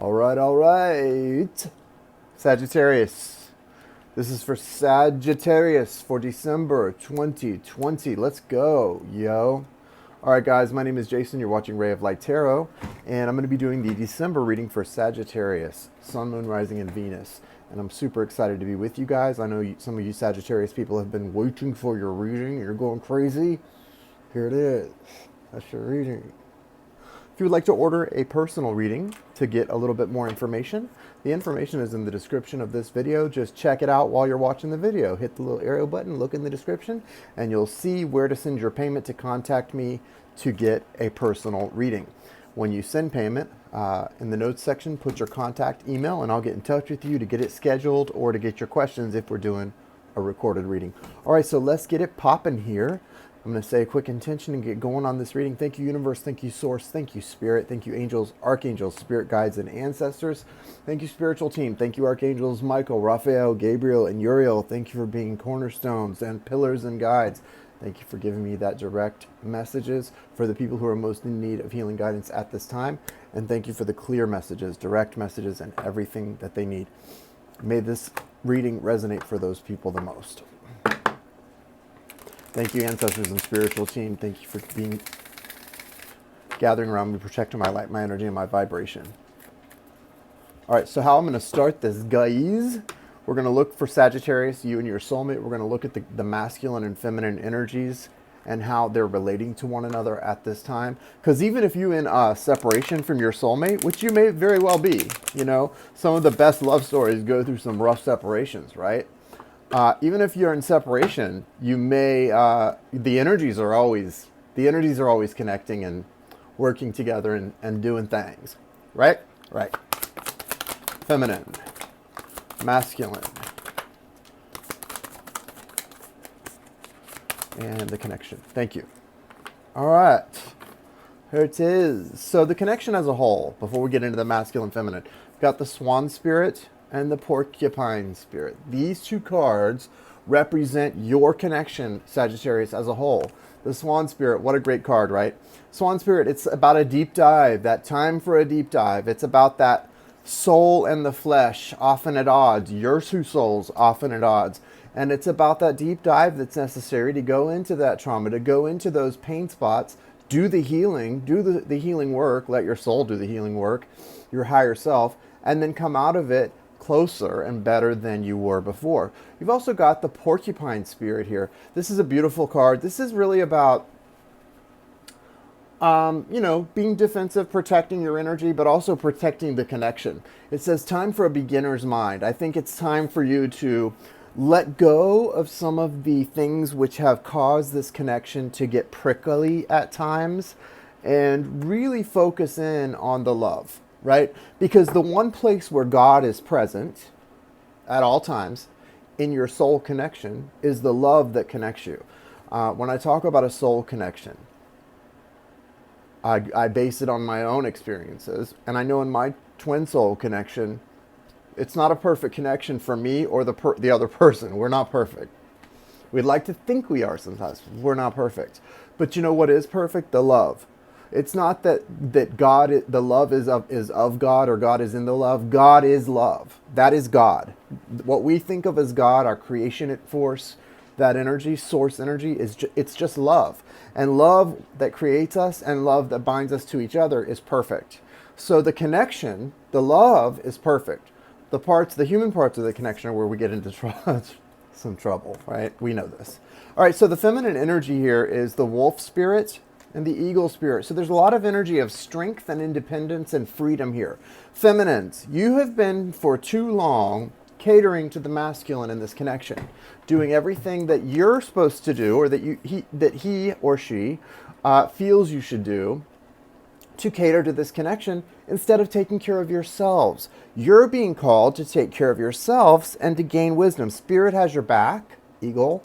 All right. Sagittarius. This is for Sagittarius for December 2020. Let's go, yo. All right, guys, my name is Jason. You're watching Ray of Light Tarot, and I'm going to be doing the December reading for Sagittarius, Sun, Moon, Rising, and Venus. And I'm super excited to be with you guys. I know some of you Sagittarius people have been waiting for your reading. You're going crazy. Here it is. That's your reading. If you would like to order a personal reading to get a little bit more information, the information is in the description of this video. Just check it out while you're watching the video. Hit the little arrow button, look in the description, and you'll see where to send your payment to contact me to get a personal reading. When you send payment, in the notes section, put your contact email, and I'll get in touch with you to get it scheduled or to get your questions if we're doing a recorded reading. All right, so let's get it popping here. I'm going to say a quick intention and get going on this reading. Thank you, universe. Thank you, source. Thank you, spirit. Thank you, angels, archangels, spirit guides, and ancestors. Thank you, spiritual team. Thank you, archangels Michael, Raphael, Gabriel, and Uriel. Thank you for being cornerstones and pillars and guides. Thank you for giving me that direct messages for the people who are most in need of healing guidance at this time. And thank you for the clear messages, direct messages, and everything that they need. May this reading resonate for those people the most. Thank you, ancestors and spiritual team. Thank you for being gathering around me, protecting my light, my energy, and my vibration. All right, so how I'm going to start this, guys, we're going to look for Sagittarius, you and your soulmate. We're going to look at the masculine and feminine energies and how they're relating to one another at this time. Because even if you're in a separation from your soulmate, which you may very well be, you know, some of the best love stories go through some rough separations, right? Even if you're in separation, you may, the energies are always connecting and working together and doing things, right? Right. Feminine, masculine, and the connection. Thank you. All right. Here it is. So the connection as a whole, before we get into the masculine, feminine, we've got the swan spirit and the porcupine spirit. These two cards represent your connection, Sagittarius, as a whole. The swan spirit, what a great card, right? Swan spirit, it's about a deep dive, that time for a deep dive. It's about that soul and the flesh, often at odds, your two souls, often at odds. And it's about that deep dive that's necessary to go into that trauma, to go into those pain spots, do the healing, do the healing work, let your soul do the healing work, your higher self, and then come out of it closer and better than you were before. You've also got the porcupine spirit here. This is a beautiful card. This is really about, you know, being defensive, protecting your energy, but also protecting the connection. It says time for a beginner's mind. I think it's time for you to let go of some of the things which have caused this connection to get prickly at times and really focus in on the love. Right? Because the one place where God is present at all times in your soul connection is the love that connects you. When I talk about a soul connection, I base it on my own experiences. And I know in my twin soul connection, it's not a perfect connection for me or the other person. We're not perfect. We'd like to think we are sometimes. We're not perfect. But you know what is perfect? The love. It's not that God, the love is of God or God is in the love. God is love. That is God. What we think of as God, our creation force, that energy, source energy, it's just love. And love that creates us and love that binds us to each other is perfect. So the connection, the love is perfect. The human parts of the connection are where we get into some trouble, right? We know this. All right, so the feminine energy here is the wolf spirit and the eagle spirit. So there's a lot of energy of strength and independence and freedom here. Feminines, you have been for too long catering to the masculine in this connection, doing everything that you're supposed to do or that he or she feels you should do to cater to this connection instead of taking care of yourselves. You're being called to take care of yourselves and to gain wisdom. Spirit has your back, eagle.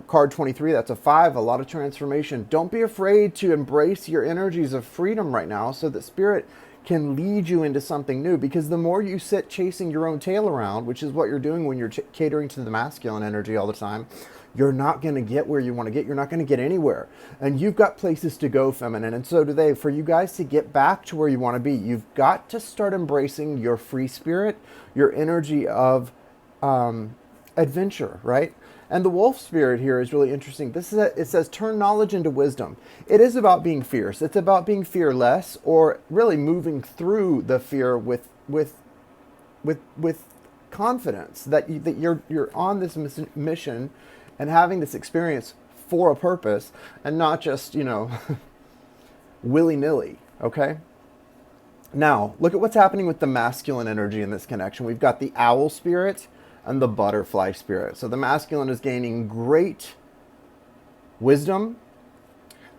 Card 23, that's a 5, a lot of transformation. Don't be afraid to embrace your energies of freedom right now so that Spirit can lead you into something new, because the more you sit chasing your own tail around, which is what you're doing when you're catering to the masculine energy all the time, you're not going to get where you want to get. You're not going to get anywhere. And you've got places to go, feminine, and so do they. For you guys to get back to where you want to be, you've got to start embracing your free spirit, your energy of adventure, right? And the wolf spirit here is really interesting. It says, turn knowledge into wisdom. It is about being fierce. It's about being fearless, or really moving through the fear with confidence that you're on this mission and having this experience for a purpose, and not just, willy-nilly, okay? Now, look at what's happening with the masculine energy in this connection. We've got the owl spirit and the butterfly spirit. So the masculine is gaining great wisdom.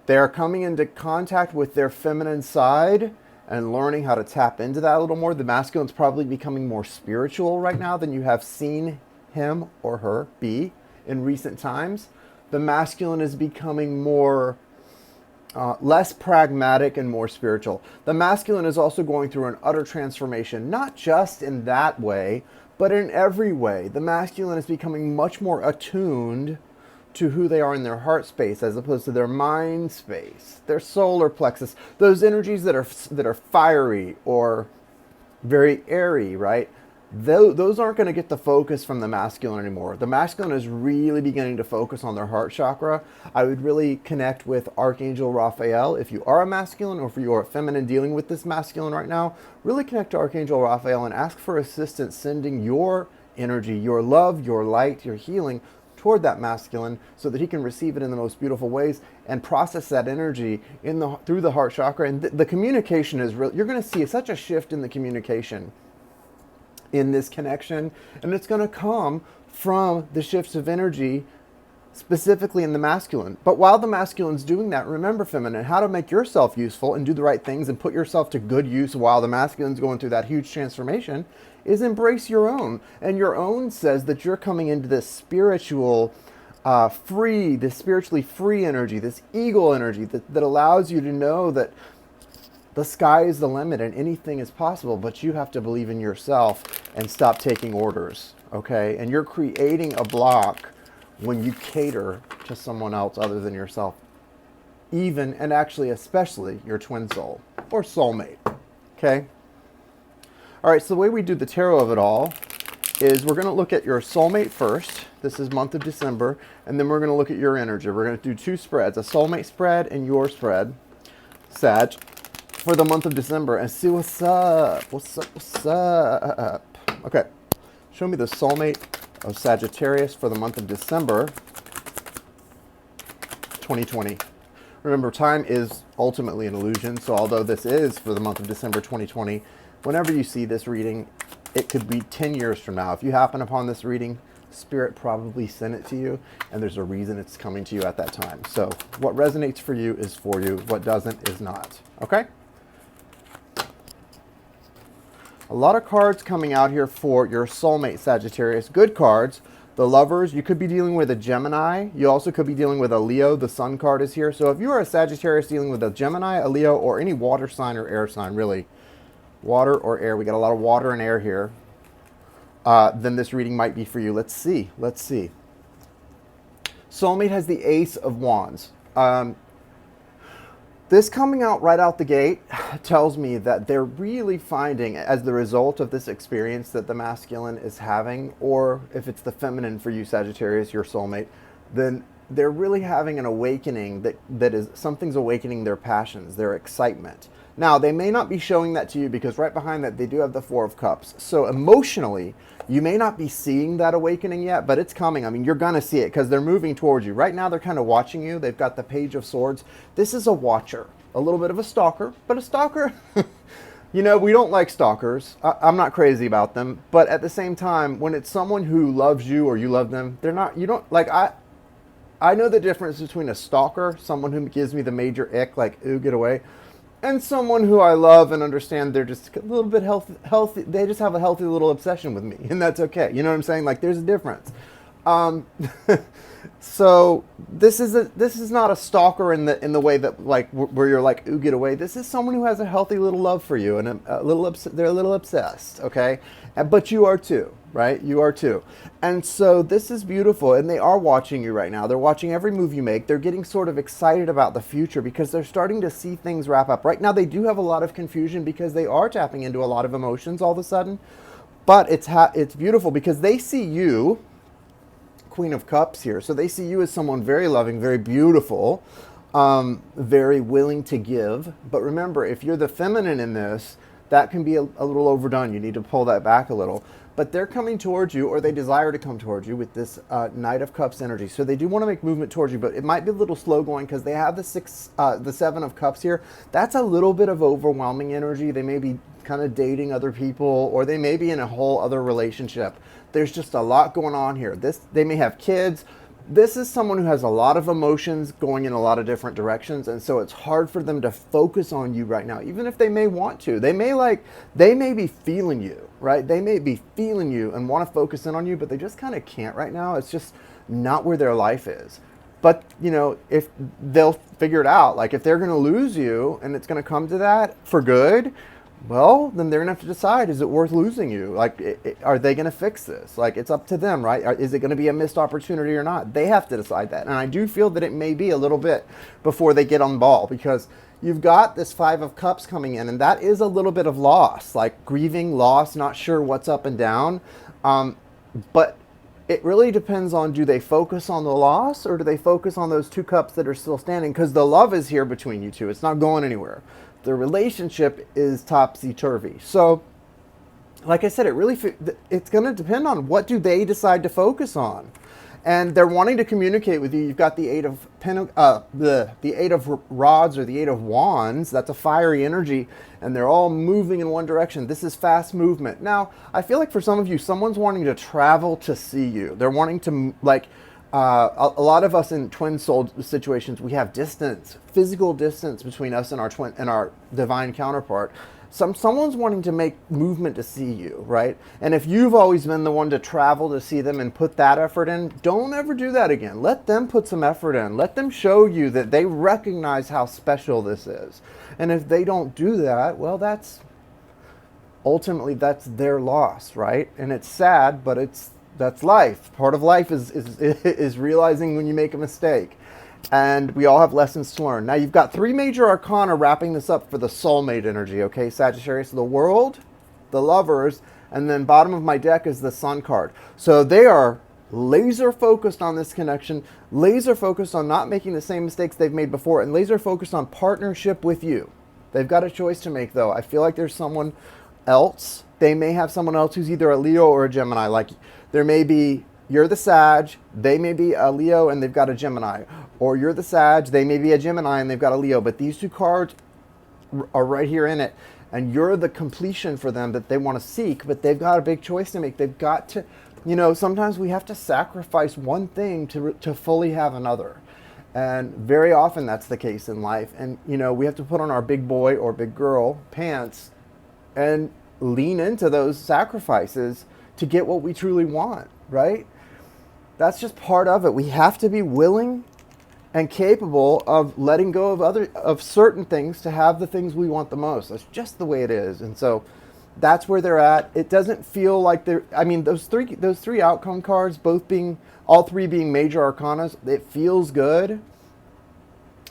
They are coming into contact with their feminine side and learning how to tap into that a little more. The masculine's probably becoming more spiritual right now than you have seen him or her be in recent times. The masculine is becoming more less pragmatic and more spiritual. The masculine is also going through an utter transformation, not just in that way, but in every way. The masculine is becoming much more attuned to who they are in their heart space, as opposed to their mind space, their solar plexus, those energies that are fiery or very airy, right? Those aren't going to get the focus from the masculine anymore. The masculine is really beginning to focus on their heart chakra. I would really connect with Archangel Raphael. If you are a masculine, or if you are a feminine dealing with this masculine right now, really connect to Archangel Raphael and ask for assistance, sending your energy, your love, your light, your healing toward that masculine, so that he can receive it in the most beautiful ways and process that energy through the heart chakra. And the communication is real. You're going to see such a shift in the communication in this connection, and it's going to come from the shifts of energy specifically in the masculine. But while the masculine's doing that, remember, feminine, how to make yourself useful and do the right things and put yourself to good use while the masculine's going through that huge transformation is embrace your own. And your own says that you're coming into this spiritual this spiritually free energy, this eagle energy that allows you to know that the sky is the limit and anything is possible, but you have to believe in yourself and stop taking orders, okay? And you're creating a block when you cater to someone else other than yourself, even and actually especially your twin soul or soulmate, okay? All right, so the way we do the tarot of it all is we're going to look at your soulmate first. This is month of December, and then we're going to look at your energy. We're going to do two spreads, a soulmate spread and your spread, Sag, for the month of December, and see what's up. What's up? Okay, show me the soulmate of Sagittarius for the month of December 2020. Remember, time is ultimately an illusion, so although this is for the month of December 2020, whenever you see this reading, it could be 10 years from now. If you happen upon this reading, Spirit probably sent it to you, and there's a reason it's coming to you at that time. So what resonates for you is for you. What doesn't is not. Okay? A lot of cards coming out here for your soulmate, Sagittarius. Good cards. The lovers, you could be dealing with a Gemini. You also could be dealing with a Leo. The Sun card is here. So if you are a Sagittarius dealing with a Gemini, a Leo, or any water sign or air sign, really, water or air, we got a lot of water and air here, then this reading might be for you. Let's see. Let's see. Soulmate has the Ace of Wands. This coming out right out the gate tells me that they're really finding, as the result of this experience that the masculine is having, or if it's the feminine for you, Sagittarius, your soulmate, then they're really having an awakening that is, something's awakening their passions, their excitement. Now, they may not be showing that to you because right behind that, they do have the Four of Cups. So emotionally, you may not be seeing that awakening yet, but it's coming. I mean, you're going to see it because they're moving towards you. Right now, they're kind of watching you. They've got the Page of Swords. This is a watcher, a little bit of a stalker, but a stalker, you know, we don't like stalkers. I'm not crazy about them. But at the same time, when it's someone who loves you or you love them, they're not, you don't, like, I know the difference between a stalker, someone who gives me the major ick, like, ooh, get away, and someone who I love and understand they're just a little bit healthy. They just have a healthy little obsession with me, and that's okay. You know what I'm saying? Like, there's a difference. So this is not a stalker in the way that like where you're like, ooh, get away. This is someone who has a healthy little love for you and a little they're a little obsessed, okay? But you are too, right? You are too. And so this is beautiful, and they are watching you right now. They're watching every move you make. They're getting sort of excited about the future because they're starting to see things wrap up. Right now they do have a lot of confusion because they are tapping into a lot of emotions all of a sudden. But it's beautiful because they see you, Queen of Cups here. So they see you as someone very loving, very beautiful, very willing to give. But remember, if you're the feminine in this, that can be a little overdone. You need to pull that back a little. But they're coming towards you, or they desire to come towards you with this Knight of Cups energy. So they do want to make movement towards you, but it might be a little slow going because they have the Seven of Cups here. That's a little bit of overwhelming energy. They may be kind of dating other people, or they may be in a whole other relationship. There's just a lot going on here. They may have kids. This is someone who has a lot of emotions going in a lot of different directions, and so it's hard for them to focus on you right now, even if they may want to. They may be feeling you, right? They may be feeling you and want to focus in on you, but they just kind of can't right now. It's just not where their life is. But, you know, if they'll figure it out, like if they're going to lose you and it's going to come to that for good, well, then they're going to have to decide, is it worth losing you? Like, are they going to fix this? Like, it's up to them, right? Is it going to be a missed opportunity or not? They have to decide that. And I do feel that it may be a little bit before they get on the ball, because you've got this Five of Cups coming in, and that is a little bit of loss, like grieving, loss, not sure what's up and down. But it really depends on, do they focus on the loss or do they focus on those two cups that are still standing? Because the love is here between you two. It's not going anywhere. The relationship is topsy-turvy. So, like I said, it's going to depend on what do they decide to focus on. And they're wanting to communicate with you. You've got the Eight of the Eight of Rods, or the Eight of Wands. That's a fiery energy, and they're all moving in one direction. This is fast movement. Now, I feel like for some of you, someone's wanting to travel to see you. They're wanting to, like, a lot of us in twin soul situations, we have distance, physical distance between us and our divine counterpart. Someone's wanting to make movement to see you, right? And if you've always been the one to travel to see them and put that effort in, don't ever do that again. Let them put some effort in. Let them show you that they recognize how special this is. And if they don't do that, well, ultimately that's their loss, right? And it's sad, but that's life. Part of life is realizing when you make a mistake. And we all have lessons to learn. Now, you've got three major arcana wrapping this up for the soulmate energy, okay, Sagittarius? The world, the lovers, and then bottom of my deck is the sun card. So they are laser focused on this connection, laser focused on not making the same mistakes they've made before, and laser focused on partnership with you. They've got a choice to make, though. I feel like there's someone else. They may have someone else who's either a Leo or a Gemini. Like, there may be, you're the Sag, they may be a Leo and they've got a Gemini. Or you're the Sag, they may be a Gemini and they've got a Leo. But these two cards are right here in it. And you're the completion for them that they want to seek. But they've got a big choice to make. They've got to, you know, sometimes we have to sacrifice one thing to fully have another. And very often that's the case in life. And, you know, we have to put on our big boy or big girl pants and lean into those sacrifices to get what we truly want, right? That's just part of it. We have to be willing and capable of letting go of certain things to have the things we want the most. That's just the way it is. And so that's where they're at. It doesn't feel like they're, I mean, those three outcome cards, all three being major arcanas, it feels good.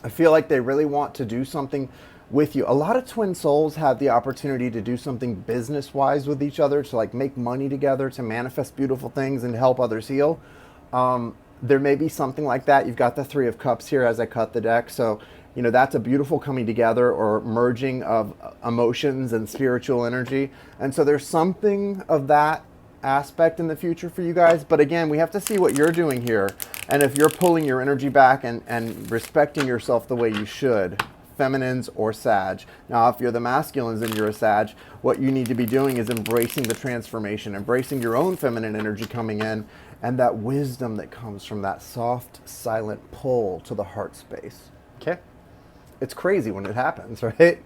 I feel like they really want to do something with you. A lot of twin souls have the opportunity to do something business-wise with each other, to like make money together, to manifest beautiful things and help others heal. There may be something like that. You've got the Three of Cups here as I cut the deck. So, you know, that's a beautiful coming together or merging of emotions and spiritual energy. And so there's something of that aspect in the future for you guys. But again, we have to see what you're doing here. And if you're pulling your energy back and respecting yourself the way you should, feminines or Sag. Now, if you're the masculines and you're a Sag, what you need to be doing is embracing the transformation, embracing your own feminine energy coming in, and that wisdom that comes from that soft, silent pull to the heart space. Okay? It's crazy when it happens, right?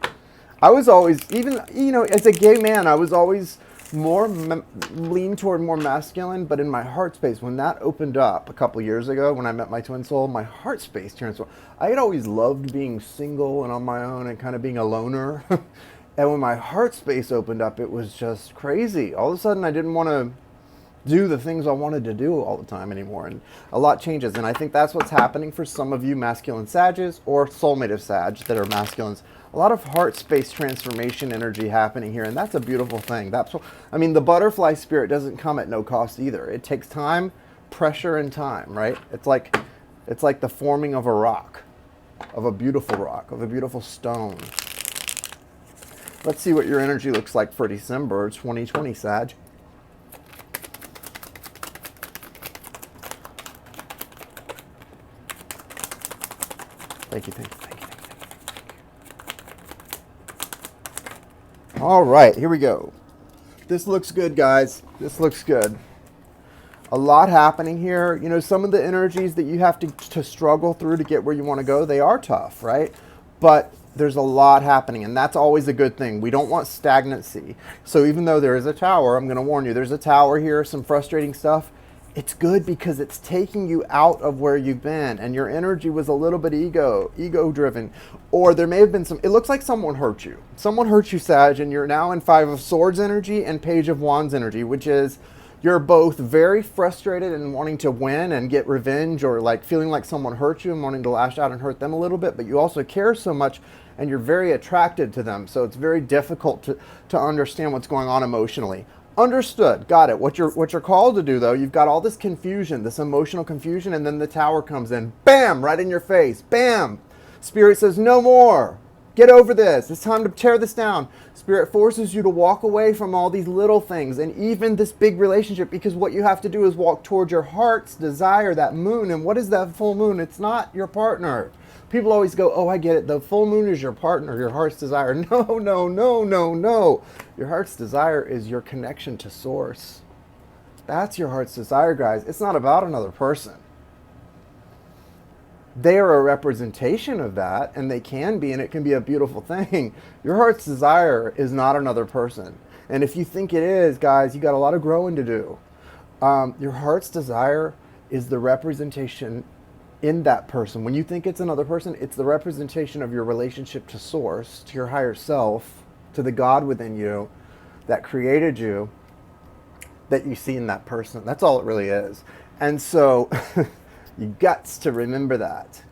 I was always, even, you know, as a gay man, I was always lean toward more masculine, but in my heart space, when that opened up a couple years ago when I met my twin soul, my heart space transformed. I had always loved being single and on my own and kind of being a loner. And when my heart space opened up, it was just crazy. All of a sudden, I didn't want to do the things I wanted to do all the time anymore. And a lot changes. And I think that's what's happening for some of you masculine Sages or soulmate of Sag that are masculines. A lot of heart space transformation energy happening here. And that's a beautiful thing. I mean, the butterfly spirit doesn't come at no cost either. It takes time, pressure, and time, right? It's like the forming of a rock, of a beautiful stone. Let's see what your energy looks like for December 2020, Sag. Thank you. All right, here we go. This looks good, guys. This looks good. A lot happening here. You know, some of the energies that you have to struggle through to get where you want to go, they are tough, right? But there's a lot happening, and that's always a good thing. We don't want stagnancy. So even though there is a tower, I'm going to warn you, there's a tower here, some frustrating stuff. It's good because it's taking you out of where you've been, and your energy was a little bit ego driven, or there may have been it looks like someone hurt you. Someone hurt you, Sag, and you're now in 5 of Swords energy and Page of Wands energy, which is you're both very frustrated and wanting to win and get revenge, or like feeling like someone hurt you and wanting to lash out and hurt them a little bit, but you also care so much and you're very attracted to them. So it's very difficult to understand what's going on emotionally. Understood. Got it. What you're called to do, though, you've got all this confusion, this emotional confusion, and then the tower comes in. Bam! Right in your face. Bam! Spirit says, no more. Get over this. It's time to tear this down. Spirit forces you to walk away from all these little things and even this big relationship, because what you have to do is walk toward your heart's desire, that moon. And what is that full moon? It's not your partner. People always go, oh, I get it. The full moon is your partner, your heart's desire. No. Your heart's desire is your connection to source. That's your heart's desire, guys. It's not about another person. They are a representation of that, and they can be, and it can be a beautiful thing. Your heart's desire is not another person. And if you think it is, guys, you got a lot of growing to do. Your heart's desire is the representation in that person. When you think it's another person, it's the representation of your relationship to source, to your higher self, to the God within you that created you, that you see in that person. That's all it really is. And so you got to remember that.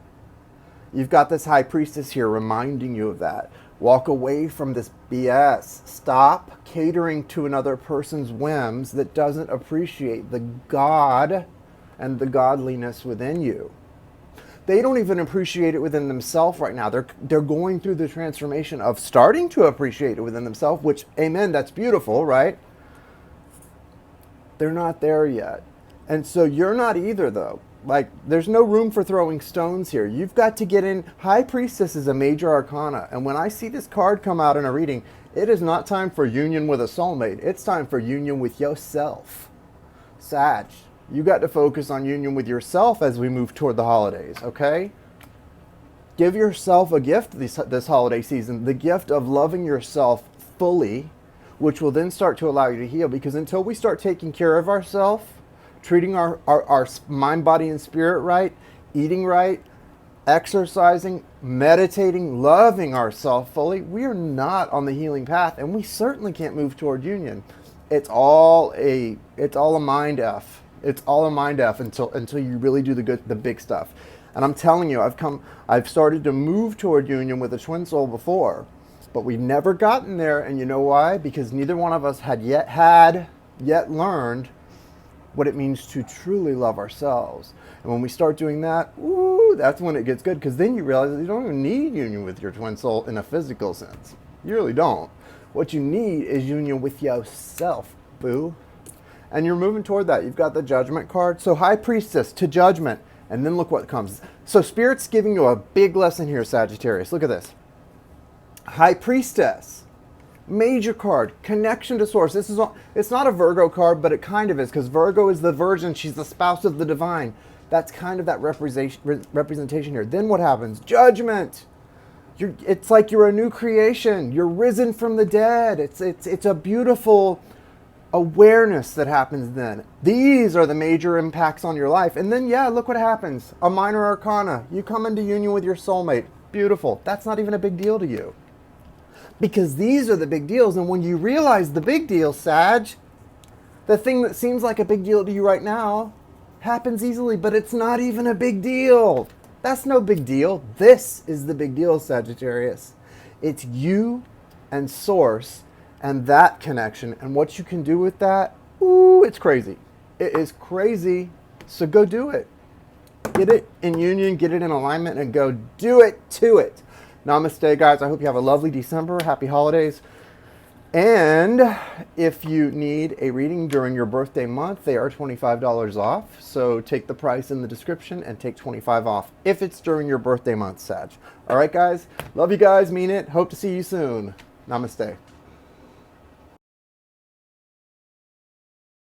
You've got this high priestess here reminding you of that. Walk away from this BS. Stop catering to another person's whims that doesn't appreciate the God and the godliness within you. They don't even appreciate it within themselves right now. They're going through the transformation of starting to appreciate it within themselves, which, amen, that's beautiful, right? They're not there yet. And so you're not either, though. Like, there's no room for throwing stones here. You've got to get in. High Priestess is a major arcana. And when I see this card come out in a reading, it is not time for union with a soulmate. It's time for union with yourself. Sag, you got to focus on union with yourself as we move toward the holidays, okay? Give yourself a gift this holiday season, the gift of loving yourself fully, which will then start to allow you to heal. Because until we start taking care of ourselves, treating our mind, body, and spirit right, eating right, exercising, meditating, loving ourselves fully, we are not on the healing path, and we certainly can't move toward union. It's all a mind F. It's all a mind F until you really do the big stuff. And I'm telling you, I've started to move toward union with a twin soul before, but we've never gotten there. And you know why? Because neither one of us had yet learned what it means to truly love ourselves. And when we start doing that, ooh, that's when it gets good, because then you realize that you don't even need union with your twin soul in a physical sense. You really don't. What you need is union with yourself, boo. And you're moving toward that. You've got the Judgment card. So High Priestess to Judgment. And then look what comes. So Spirit's giving you a big lesson here, Sagittarius. Look at this. High Priestess. Major card. Connection to source. It's not a Virgo card, but it kind of is, because Virgo is the virgin. She's the spouse of the divine. That's kind of that representation here. Then what happens? Judgment. It's like you're a new creation. You're risen from the dead. It's a beautiful awareness that happens then. These are the major impacts on your life. And then, yeah, look what happens. A minor arcana. You come into union with your soulmate. Beautiful. That's not even a big deal to you. Because these are the big deals. And when you realize the big deal, Sag, the thing that seems like a big deal to you right now happens easily, but it's not even a big deal. That's no big deal. This is the big deal, Sagittarius. It's you and Source and that connection, and what you can do with that. Ooh, it's crazy. It is crazy. So go do it. Get it in union, get it in alignment, and go do it to it. Namaste, guys. I hope you have a lovely December. Happy holidays. And if you need a reading during your birthday month, they are $25 off. So take the price in the description and take 25 off if it's during your birthday month, Sag. All right, guys. Love you guys. Mean it. Hope to see you soon. Namaste.